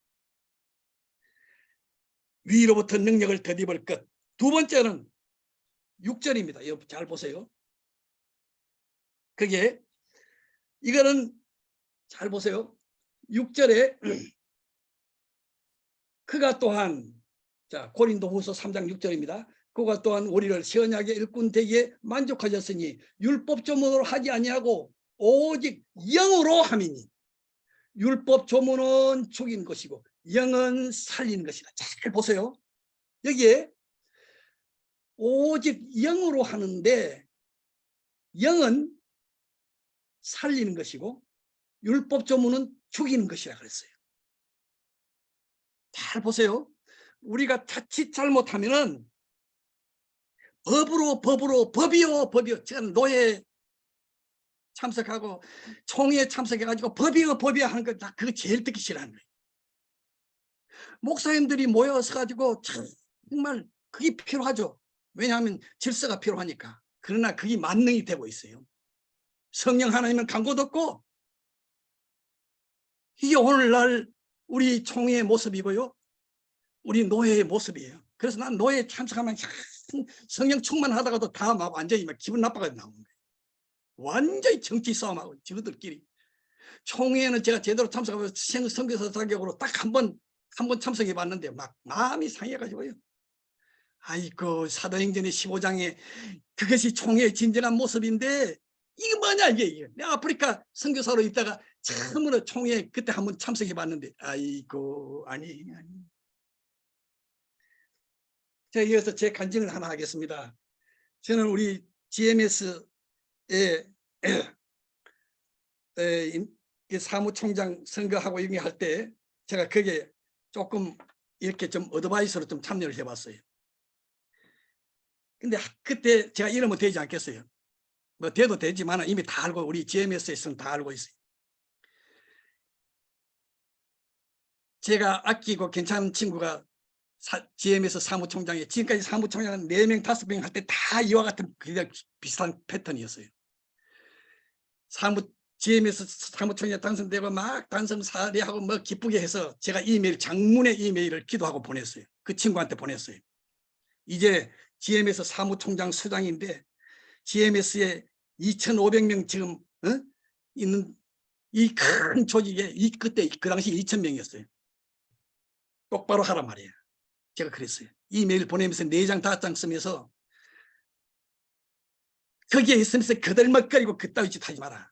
위로부터 능력을 덧입을 것. 두 번째는 6절입니다. 여러분 잘 보세요. 그게 이거는 잘 보세요. 6절에 그가 또한, 자, 고린도후서 3장 6절입니다. 그가 또한 우리를 새 언약의 일꾼 되기에 만족하셨으니 율법 조문으로 하지 아니하고 오직 영으로 함이니, 율법 조문은 죽인 것이고 영은 살리는 것이다. 잘 보세요. 여기에 오직 영으로 하는데 영은 살리는 것이고 율법 조문은 죽이는 것이라 그랬어요. 잘 보세요. 우리가 자칫 잘못하면은 법이요. 제가 노예 참석하고 총회에 참석해가지고 법이요 하는 거, 나 그거 제일 듣기 싫어하는 거예요. 목사님들이 모여서 가지고 정말 그게 필요하죠. 왜냐하면 질서가 필요하니까. 그러나 그게 만능이 되고 있어요. 성령 하나님은 간고도 없고, 이게 오늘날 우리 총회의 모습이고요, 우리 노예의 모습이에요. 그래서 난 노예에 참석하면 성령 충만하다가도 다 막 완전히 막 기분 나빠가지고 나오는 거예요. 완전히 정치 싸움하고 지그들끼리. 총회에는 제가 제대로 참석하면서 선교사 자격으로 딱 한 번 참석해 봤는데 막 마음이 상해가지고요. 아이고, 사도행전의 15장에 그것이 총회의 진정한 모습인데 이게 뭐냐 이게. 내가 아프리카 선교사로 있다가 처음으로 총회 그때 한번 참석해 봤는데 아이고, 아니. 제가 이어서 제 간증을 하나 하겠습니다. 저는 우리 GMS의 사무총장 선거하고 이런 거 할 때 제가 그게 조금 이렇게 좀 어드바이스로 좀 참여를 해봤어요. 근데 그때 제가 이러면 되지 않겠어요. 뭐 돼도 되지만 이미 다 알고 우리 GMS에서는 다 알고 있어요. 제가 아끼고 괜찮은 친구가 GMS 사무총장에 지금까지 사무총장은 4명, 5명 할 때 다 이와 같은 그냥 비슷한 패턴이었어요. GMS 사무총장 당선되고 막 당선 사례하고 뭐 기쁘게 해서 제가 장문의 이메일을 기도하고 보냈어요. 그 친구한테 보냈어요. 이제 GMS 사무총장 수장인데 GMS에 2,500명 지금 있는 이 큰 조직에 그때 그 당시 2,000명이었어요. 똑바로 하란 말이에요. 제가 그랬어요. 이메일 보내면서 4장 5장 쓰면서 거기에 있으면서 거들먹거리고 그따위 짓 하지 마라.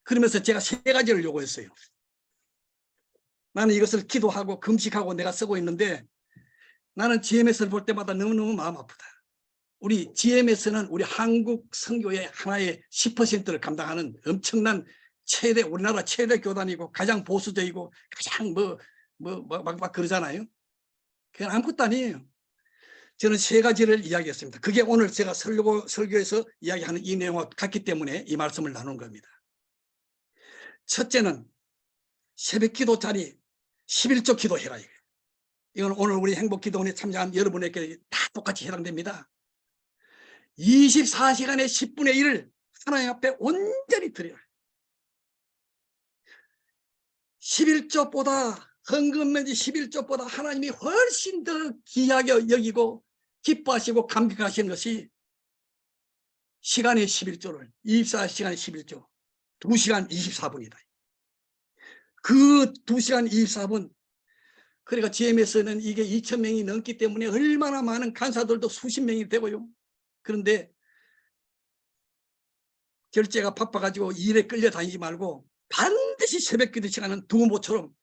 그러면서 제가 3가지를 요구했어요. 나는 이것을 기도하고 금식하고 내가 쓰고 있는데 나는 GMS를 볼 때마다 너무너무 마음 아프다. 우리 GMS는 우리 한국 선교의 하나의 10%를 감당하는 엄청난 우리나라 최대 교단이고 가장 보수적이고 가장 막 그러잖아요. 그건 아무것도 아니에요. 저는 3가지를 이야기했습니다. 그게 오늘 제가 설교에서 이야기하는 이 내용과 같기 때문에 이 말씀을 나눈 겁니다. 첫째는 새벽 기도 자리 11조 기도해라. 이건 오늘 우리 행복기도원에 참여한 여러분에게 다 똑같이 해당됩니다. 24시간에 10분의 1을 하나님 앞에 온전히 드려라. 11조보다 헌금면지 11조보다 하나님이 훨씬 더 귀하게 여기고 기뻐하시고 감격하시는 것이 시간의 11조를 24시간의 11조 2시간 24분이다. 그 2시간 24분 그러니까 GMS는 이게 2,000명이 넘기 때문에 얼마나 많은 간사들도 수십 명이 되고요. 그런데 결제가 바빠가지고 일에 끌려다니지 말고 반드시 새벽기도 시간은 두모처럼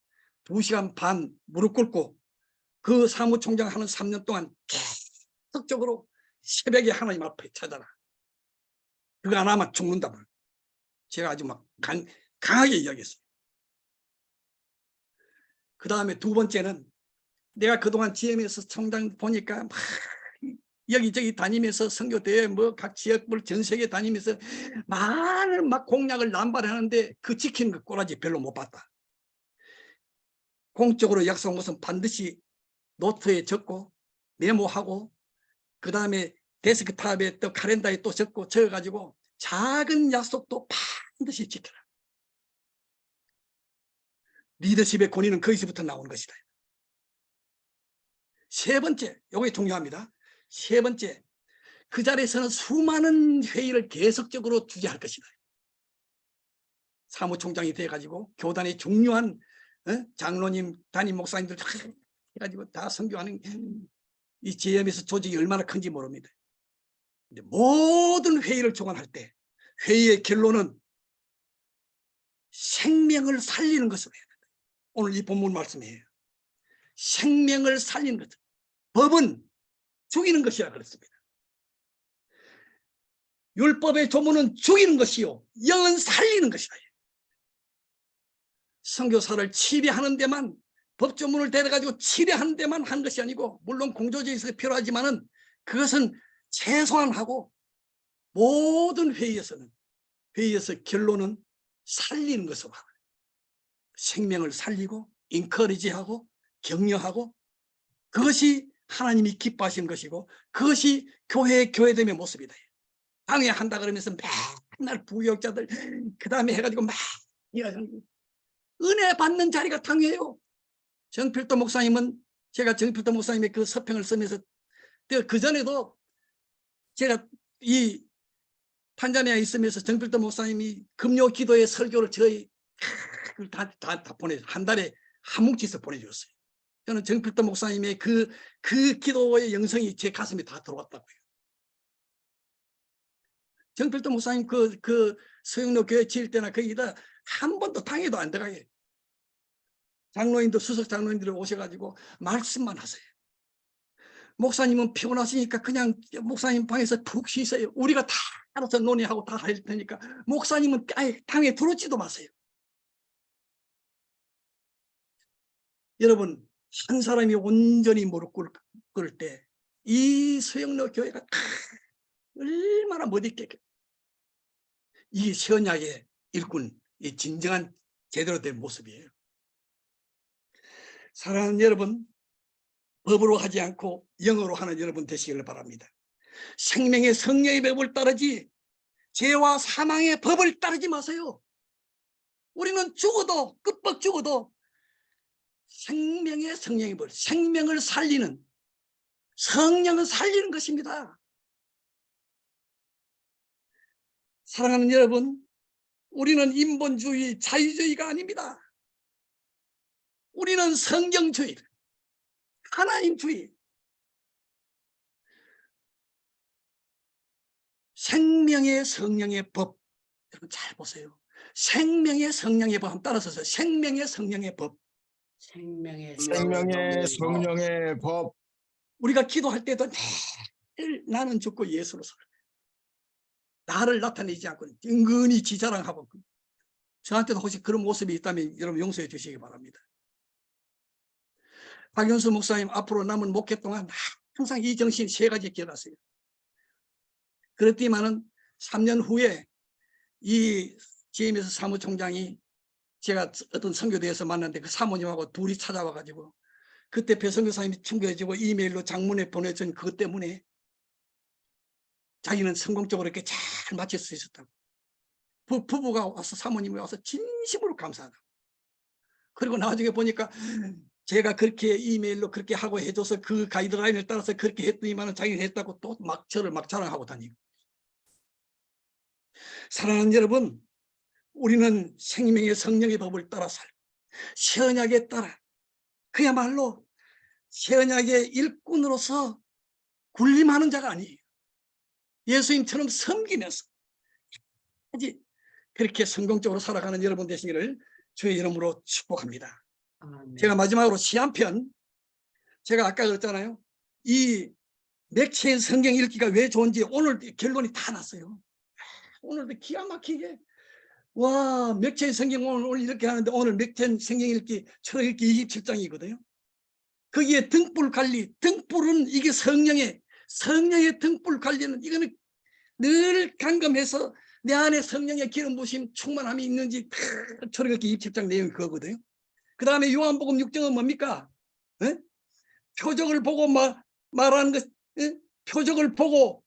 2시간 반 무릎 꿇고 그 사무총장 하는 3년 동안 계속적으로 새벽에 하나님 앞에 찾아라. 그거 안 하면 죽는다. 제가 아주 막 강하게 이야기했어요. 그 다음에 2번째는 내가 그동안 GMS 총장 보니까 막 여기저기 다니면서 선교대회 각 지역별 전 세계 다니면서 많은 막 공약을 남발하는데 그 지키는 그 꼬라지 별로 못 봤다. 공적으로 약속한 것은 반드시 노트에 적고 메모하고 그 다음에 데스크탑에 또 카렌더에 또 적어가지고 작은 약속도 반드시 지켜라. 리더십의 권위는 거기서부터 나오는 것이다. 3번째, 이게 중요합니다. 3번째, 그 자리에서는 수많은 회의를 계속적으로 주재할 것이다. 사무총장이 돼가지고 교단의 중요한 장로님, 담임 목사님들 해가지고 다 선교하는 이 GMS 조직이 얼마나 큰지 모릅니다. 근데 모든 회의를 주관할 때 회의의 결론은 생명을 살리는 것으로 해야 된다. 오늘 이 본문 말씀이에요. 생명을 살리는 것. 법은 죽이는 것이라 그랬습니다. 율법의 조문은 죽이는 것이요 영은 살리는 것이다. 선교사를 치료하는 데만 법조문을 데려가지고 치료하는 데만 한 것이 아니고 물론 공조제에서 필요하지만은 그것은 최소한 하고 모든 회의에서 결론은 살리는 것으로 하라. 생명을 살리고 인커리지하고 격려하고 그것이 하나님이 기뻐하시는 것이고 그것이 교회의 교회됨의 모습이다. 방해한다 그러면서 맨날 부역자들 그 다음에 해가지고 막 은혜 받는 자리가 당해요. 정필도 목사님은 제가 정필도 목사님의 그 서평을 쓰면서 그 전에도 제가 이 탄자니아에 있으면서 정필도 목사님이 금요 기도의 설교를 저희 다 보내 한 달에 한 뭉치서 보내주었어요. 저는 정필도 목사님의 그 기도의 영성이 제 가슴에 다 들어왔다고요. 정필도 목사님 그 서영로 교회 지을 때나 거기다 한 번도 당해도 안 들어가요. 장로인들 수석 장로인들이 오셔가지고 말씀만 하세요. 목사님은 피곤하시니까 그냥 목사님 방에서 푹 쉬세요. 우리가 다 알아서 논의하고 다 할 테니까 목사님은 아예 당에 들어오지도 마세요. 여러분 한 사람이 온전히 무릎 꿇을 때 이 수영로 교회가 얼마나 못있겠게. 이게 신약의 일꾼, 이 진정한 제대로 된 모습이에요. 사랑하는 여러분, 법으로 하지 않고 영으로 하는 여러분 되시기를 바랍니다. 생명의 성령의 법을 따르지 죄와 사망의 법을 따르지 마세요. 우리는 죽어도 끝박 죽어도 생명의 성령의 법, 생명을 살리는 성령을 살리는 것입니다. 사랑하는 여러분, 우리는 인본주의, 자유주의가 아닙니다. 우리는 성경주의, 하나님주의, 생명의 성령의 법. 여러분 잘 보세요. 생명의 성령의 법 한번 따라서서 생명의 성령의 법. 생명의 성령의 법. 우리가 기도할 때도 늘 나는 죽고 예수로 살아. 나를 나타내지 않고 은근히 지자랑하고. 저한테도 혹시 그런 모습이 있다면 여러분 용서해 주시기 바랍니다. 박윤수 목사님 앞으로 남은 목회 동안 항상 이 정신 세 가지 기억하세요. 그렇지만은 3년 후에 이 GMS 사무총장이 제가 어떤 선교대에서 만났는데 그 사모님하고 둘이 찾아와 가지고 그때 배선교사님이 충고해주고 이메일로 장문에 보내준 그것 때문에 자기는 성공적으로 이렇게 잘 마칠 수 있었다고. 부부가 와서 사모님이 와서 진심으로 감사하다고. 그리고 나중에 보니까 제가 그렇게 이메일로 그렇게 하고 해줘서 그 가이드라인을 따라서 그렇게 했더니만 자기는 했다고 또 막 저를 막 자랑하고 다니고. 사랑하는 여러분, 우리는 생명의 성령의 법을 따라 살고 신약에 따라 그야말로 신약의 일꾼으로서 군림하는 자가 아니에요. 예수님처럼 섬기면서 그렇게 성공적으로 살아가는 여러분 되시기를 주의 이름으로 축복합니다. 아멘. 제가 마지막으로 시 한 편, 제가 아까 그랬잖아요. 이 맥체인 성경 읽기가 왜 좋은지 오늘 결론이 다 났어요. 오늘도 기가 막히게 와, 맥체인 성경 오늘 이렇게 하는데 오늘 맥체인 성경 읽기 철학 읽기 27장이거든요. 거기에 등불 관리, 등불은 이게 성령의 등불 관리는 이거는 늘 감금해서 내 안에 성령의 기름 부심 충만함이 있는지 철학 읽기 27장 내용이 그거거든요. 그 다음에 요한복음 6장은 뭡니까? 에? 표적을 보고 말하는 것, 에? 표적을 보고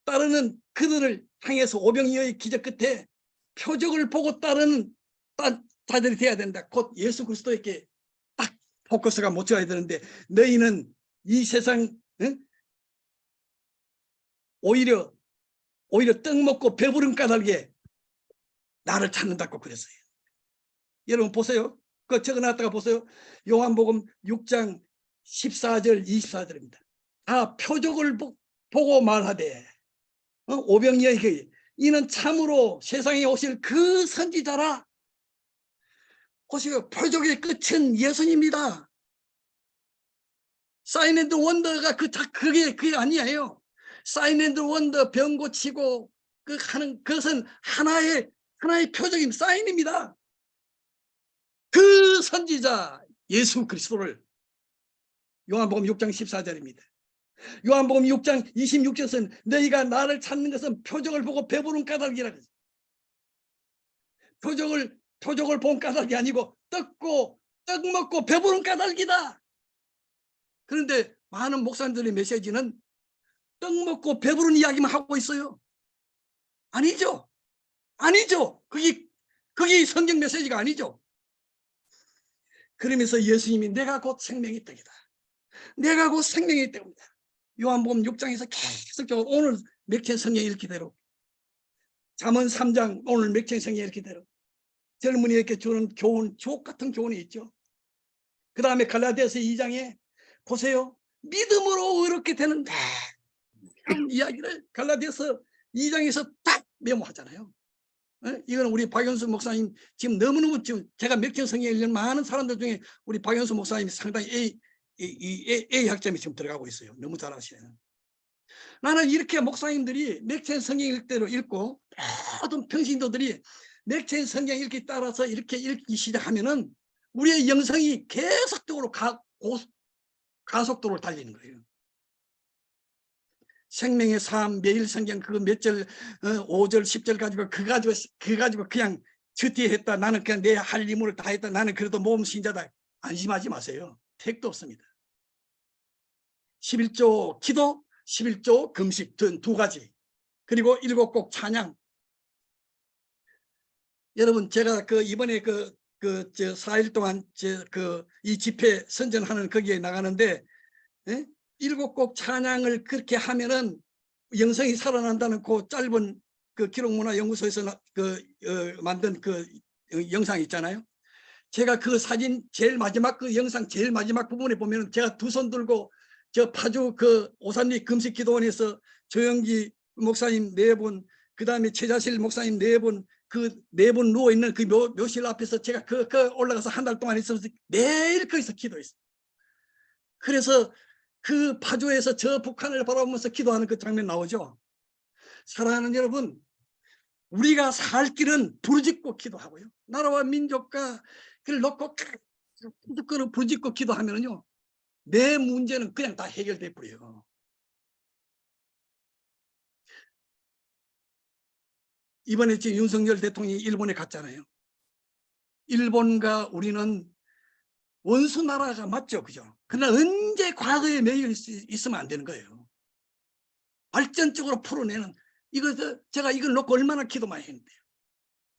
따르는 그들을 향해서 오병이어의 기적 끝에 표적을 보고 따르는 자들이 돼야 된다. 곧 예수 그리스도에게 딱 포커스가 묻혀야 되는데 너희는 이 세상 오히려 떡 먹고 배부른 까닭에 나를 찾는다고 그랬어요. 여러분 보세요. 그거 적어놨다가 보세요. 요한복음 6장 14절 24절입니다. 다 표적을 보고 말하되 오병이어에게 이는 참으로 세상에 오실 그 선지자라. 보세요. 표적의 끝은 예수님입니다. 사인 앤드 원더가 그게 아니에요. 사인 앤드 원더 병 고치고 하는 그것은 하나의 표적인 사인입니다. 그 선지자 예수 그리스도를 요한복음 6장 14절입니다. 요한복음 6장 26절은 너희가 나를 찾는 것은 표적을 보고 배부른 까닭이라 그랬어요. 표적을 본 까닭이 아니고 떡 먹고 배부른 까닭이다. 그런데 많은 목사님들의 메시지는 떡 먹고 배부른 이야기만 하고 있어요. 아니죠. 그게 성경 메시지가 아니죠. 그러면서 예수님이 내가 곧 생명의 떡이다. 내가 곧 생명의 떡입니다. 요한복음 6장에서 계속적으로 오늘 맥체인 성경 읽기대로, 잠언 3장 오늘 맥체인 성경 읽기대로 젊은이에게 주는 교훈, 주옥 같은 교훈이 있죠. 그 다음에 갈라디아서 2장에 보세요. 믿음으로 의롭게 되는 그런 이야기를 갈라디아서 2장에서 딱 메모하잖아요. 이거는 우리 박연수 목사님 지금 너무너무 지금 제가 맥체인 성경에 읽는 많은 사람들 중에 우리 박연수 목사님이 상당히 A 학점이 지금 들어가고 있어요. 너무 잘하시네요. 나는 이렇게 목사님들이 맥체인 성경 읽대로 읽고 모든 평신도들이 맥체인 성경 읽기 따라서 이렇게 읽기 시작하면은 우리의 영성이 계속적으로 가속도를 달리는 거예요. 생명의 삶 매일 성경 그거 몇 절 5절 10절 가지고 그 가지고 그냥 주티했다. 나는 그냥 내 할 임무를 다 했다. 나는 그래도 모범 신자다. 안심하지 마세요. 택도 없습니다. 11조 기도, 11조 금식 두 가지. 그리고 7곡 찬양. 여러분 제가 이번에 4일 동안 이 집회 선전하는 거기에 나가는데 7곡 찬양을 그렇게 하면은 영성이 살아난다는 그 짧은 기록문화연구소에서 만든 영상 있잖아요. 제가 그 사진 제일 마지막 영상 제일 마지막 부분에 보면은 제가 두 손 들고 저 파주 오산리 금식기도원에서 조영기 목사님 4분, 그 다음에 최자실 목사님 4분, 그 4분 누워 있는 그 묘실 앞에서 제가 올라가서 한 달 동안 있으면서 매일 거기서 기도했어요. 그래서 그 파주에서 저 북한을 바라보면서 기도하는 그 장면 나오죠. 사랑하는 여러분, 우리가 살 길은 부르짖고 기도하고요. 나라와 민족과 그를 놓고 부르짖고 기도하면요, 내 문제는 그냥 다 해결돼 버려요. 이번에 지금 윤석열 대통령이 일본에 갔잖아요. 일본과 우리는 원수 나라가 맞죠, 그죠? 그러나 언제 과거에 매여 있으면 안 되는 거예요. 발전적으로 풀어내는 제가 이걸 놓고 얼마나 기도 많이 했는데요.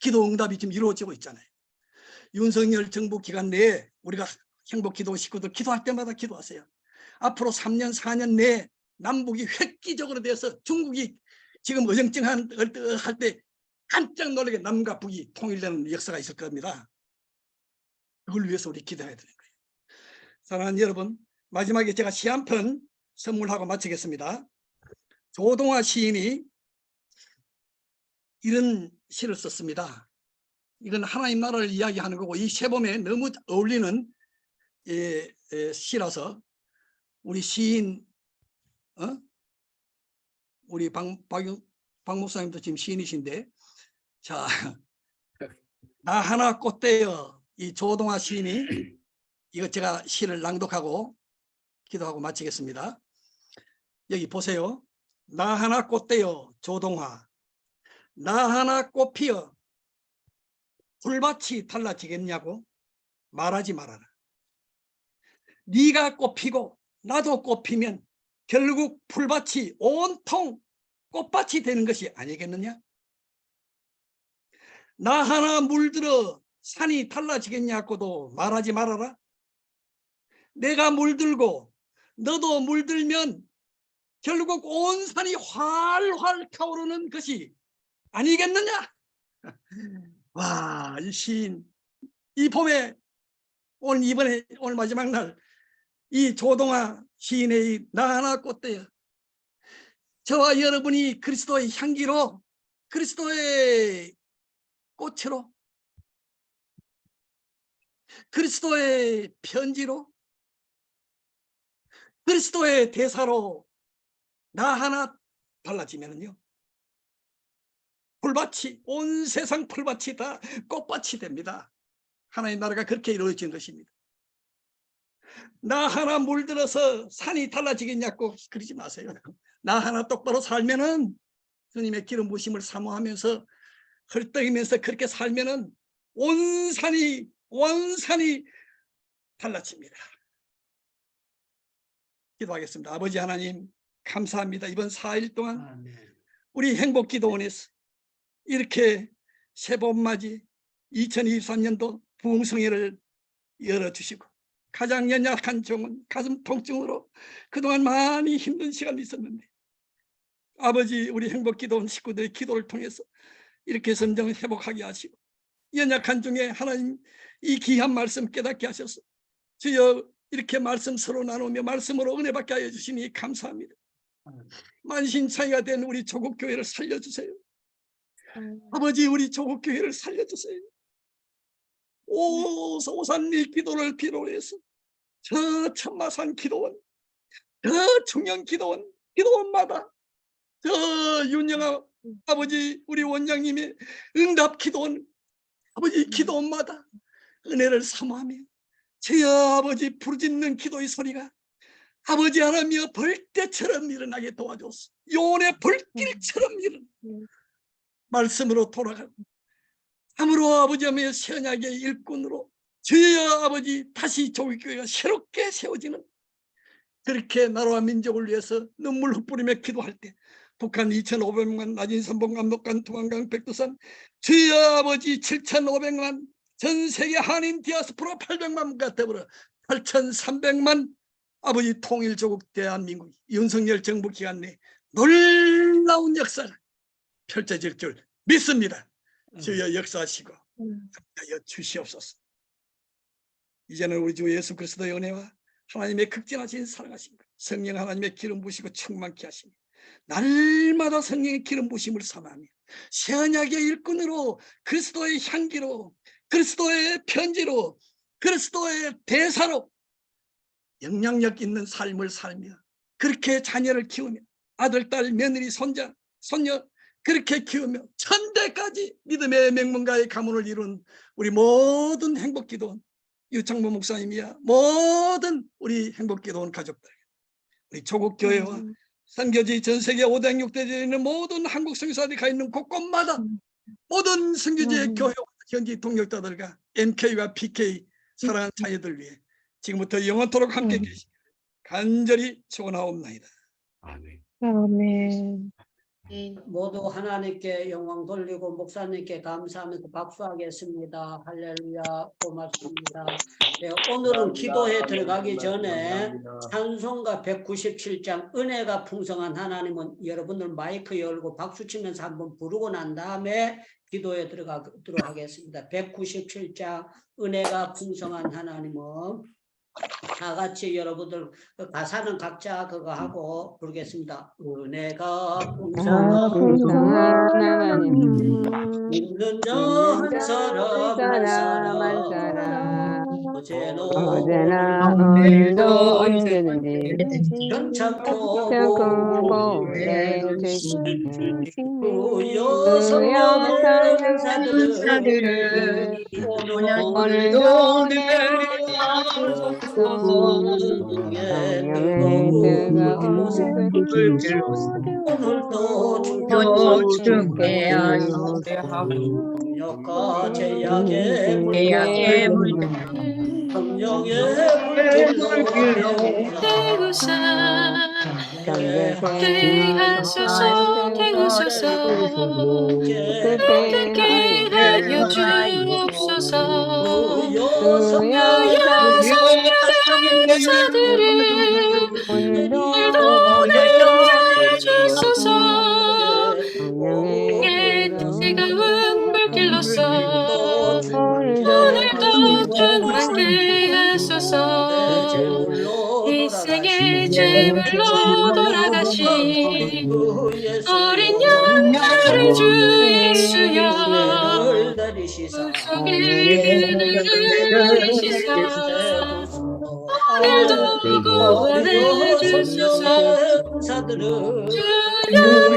기도 응답이 지금 이루어지고 있잖아요. 윤석열 정부 기간 내에 우리가 행복기도 식구들 기도할 때마다 기도하세요. 앞으로 3년 4년 내에 남북이 획기적으로 돼서 중국이 지금 어정쩡할 때 깜짝 놀라게 남과 북이 통일되는 역사가 있을 겁니다. 그걸 위해서 우리 기도해야 되는 거예요. 사랑하는 여러분, 마지막에 제가 시 한 편 선물하고 마치겠습니다. 조동화 시인이 이런 시를 썼습니다. 이건 하나님 나라를 이야기하는 거고 이 세범에 너무 어울리는 시라서 우리 시인 우리 박 목사님도 지금 시인이신데, 자, 나 하나 꽃대여, 이 조동화 시인이 이거 제가 시를 낭독하고 기도하고 마치겠습니다. 여기 보세요. 나 하나 꽃대여 조동화, 나 하나 꽃 피어 풀밭이 달라지겠냐고 말하지 말아라. 네가 꽃 피고 나도 꽃 피면 결국 풀밭이 온통 꽃밭이 되는 것이 아니겠느냐? 나 하나 물들어 산이 달라지겠냐고도 말하지 말아라. 내가 물들고 너도 물들면 결국 온 산이 활활 타오르는 것이 아니겠느냐? 와, 이 시인, 이 봄에 오늘 마지막 날 이 조동화 시인의 나 하나 꽃대여, 저와 여러분이 그리스도의 향기로, 그리스도의 꽃으로, 그리스도의 편지로, 그리스도의 대사로 나 하나 달라지면요, 풀밭이, 온 세상 풀밭이 다 꽃밭이 됩니다. 하나님 나라가 그렇게 이루어진 것입니다. 나 하나 물들어서 산이 달라지겠냐고 그러지 마세요. 나 하나 똑바로 살면은, 주님의 기름 부으심을 사모하면서 헐떡이면서 그렇게 살면은 온 산이 달라집니다. 기도하겠습니다. 아버지 하나님, 감사합니다. 이번 4일 동안 우리 행복기도원에서 이렇게 새봄맞이 2023년도 부흥성회를 열어주시고, 가장 연약한 종은 가슴 통증으로 그동안 많이 힘든 시간이 있었는데, 아버지 우리 행복기도원 식구들의 기도를 통해서 이렇게 선정을 회복하게 하시고, 연약한 중에 하나님 이 귀한 말씀 깨닫게 하셔서 주여 이렇게 말씀 서로 나누며 말씀으로 은혜 받게 하여 주시니 감사합니다. 만신창이가 된 우리 조국교회를 살려주세요. 아버지 우리 조국교회를 살려주세요. 오산리 기도를 비롯해서 저 천마산 기도원, 저 청년 기도원마다 저 윤영아 아버지 우리 원장님의 응답 기도원, 아버지 기도원마다 은혜를 사모하며 주여 아버지 부르짖는 기도의 소리가 아버지 하나님이여 벌떼처럼 일어나게 도와줘서 요원의 불길처럼 일어나 말씀으로 돌아가고 참으로 아버지 하나님의 새 언약의 일꾼으로 주여 아버지 다시 조국교회가 새롭게 세워지는 그렇게 나라와 민족을 위해서 눈물 흩뿌리며 기도할 때 북한 2,500만, 나진선봉, 압록강, 두만강, 백두산 주여 아버지 7,500만 전 세계 한인 디아스포라 800만과 더불어 8,300만 아버지 통일조국 대한민국 윤석열 정부 기간 내 놀라운 역사가 펼쳐질 줄 믿습니다. 주여 역사하시고 하여 주시옵소서. 이제는 우리 주 예수 그리스도의 은혜와 하나님의 극진하신 사랑하심 성령 하나님의 기름 부시고 충만케 하시니 날마다 성령의 기름 부심을 삼아하며 새 언약의 일꾼으로 그리스도의 향기로 그리스도의 편지로 그리스도의 대사로 영향력 있는 삶을 살며 그렇게 자녀를 키우며 아들, 딸, 며느리, 손자, 손녀 그렇게 키우며 천대까지 믿음의 명문가의 가문을 이룬 우리 모든 행복기도원 유창모 목사님이야 모든 우리 행복기도원 가족들 우리 조국교회와 선교지 전 세계 5대 6대에 있는 모든 한국 선교사들이 가 있는 곳곳마다 모든 선교지의 교회와 현지 동역자들과 MK와 PK 사랑하는 자녀들 위해 지금부터 영원토록 함께 계시 간절히 축원하옵나이다. 아멘. 아멘. 모두 하나님께 영광 돌리고 목사님께 감사하면서 박수하겠습니다. 할렐루야 고맙습니다. 네, 오늘은 기도에 들어가기 전에 찬송가 197장 은혜가 풍성한 하나님은 여러분들 마이크 열고 박수 치면서 한번 부르고 난 다음에 기도에 들어가도록 하겠습니다. 197장 은혜가 풍성한 하나님은 다 같이 여러분들 가사는 각자 그거 하고 부르겠습니다. 은혜가 풍성한 하나님 믿는 자 한 사람 한 사람 어제나 오늘도 언제든지 괜찮고 성령의 사들은 오늘도 오늘도 주께 능력과 제약의 예약의 성령의 불길로 대하소서 듣게 하여 주옵소서 여성사들을 오늘도 내주소서 뜨거운 불길로서 오늘도 충만케 하소서 이 생의 제물로 돌아가신 어린 양나를 주 예수여 속에 내리시사 오늘도 구원해 주소서 주여